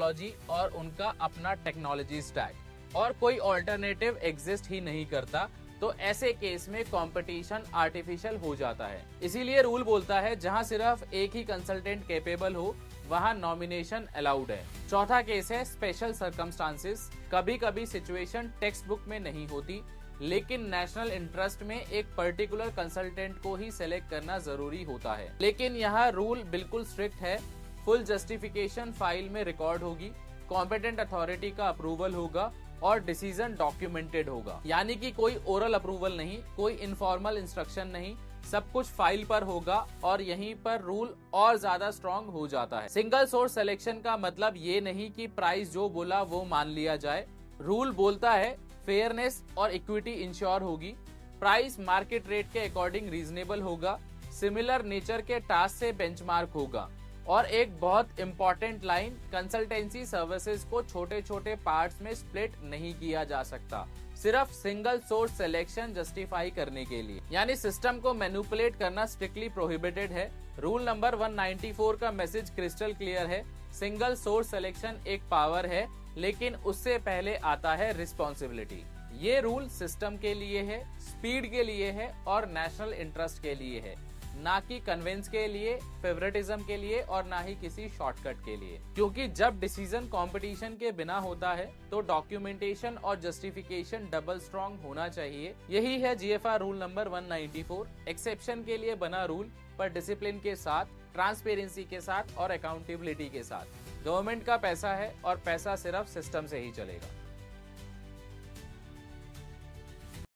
Methodology और उनका अपना टेक्नोलॉजी स्टैक और कोई ऑल्टरनेटिव एग्जिस्ट ही नहीं करता, तो ऐसे केस में कंपटीशन आर्टिफिशियल हो जाता है। इसीलिए रूल बोलता है जहां सिर्फ एक ही कंसल्टेंट कैपेबल हो वहां नॉमिनेशन अलाउड है। चौथा केस है स्पेशल सर्कमस्टांसेस। कभी कभी सिचुएशन टेक्स्ट बुक में नहीं होती, लेकिन नेशनल इंटरेस्ट में एक पर्टिकुलर कंसल्टेंट को ही सिलेक्ट करना जरूरी होता है। लेकिन यहाँ रूल बिल्कुल स्ट्रिक्ट है। फुल जस्टिफिकेशन फाइल में रिकॉर्ड होगी, कॉम्पिटेंट अथॉरिटी का अप्रूवल होगा और डिसीजन डॉक्यूमेंटेड होगा। यानी कि कोई ओरल अप्रूवल नहीं, कोई इनफॉर्मल इंस्ट्रक्शन नहीं, सब कुछ फाइल पर होगा और यहीं पर रूल और ज्यादा स्ट्रॉन्ग हो जाता है। सिंगल सोर्स सिलेक्शन का मतलब ये नहीं कि प्राइस जो बोला वो मान लिया जाए। रूल बोलता है फेयरनेस और इक्विटी इंश्योर होगी, प्राइस मार्केट रेट के अकॉर्डिंग रीजनेबल होगा, सिमिलर नेचर के टास्क से बेंचमार्क होगा और एक बहुत इंपॉर्टेंट लाइन, कंसल्टेंसी सर्विसेज को छोटे छोटे पार्ट्स में स्प्लिट नहीं किया जा सकता, सिर्फ सिंगल सोर्स सिलेक्शन जस्टिफाई करने के लिए। यानी सिस्टम को मैनिपुलेट करना स्ट्रिक्टली प्रोहिबिटेड है। रूल नंबर 194 का मैसेज क्रिस्टल क्लियर है। सिंगल सोर्स सिलेक्शन एक पावर है, लेकिन उससे पहले आता है रिस्पॉन्सिबिलिटी। ये रूल सिस्टम के लिए है, स्पीड के लिए है और नेशनल इंटरेस्ट के लिए है, ना कि कन्वेंस के लिए, फेवरेटिज्म के लिए और ना ही किसी शॉर्टकट के लिए। क्योंकि जब डिसीजन कंपटीशन के बिना होता है तो डॉक्यूमेंटेशन और जस्टिफिकेशन डबल स्ट्रॉन्ग होना चाहिए। यही है जीएफआर रूल नंबर 194। एक्सेप्शन के लिए बना रूल, पर डिसिप्लिन के साथ, ट्रांसपेरेंसी के साथ और अकाउंटेबिलिटी के साथ। गवर्नमेंट का पैसा है और पैसा सिर्फ सिस्टम से ही चलेगा।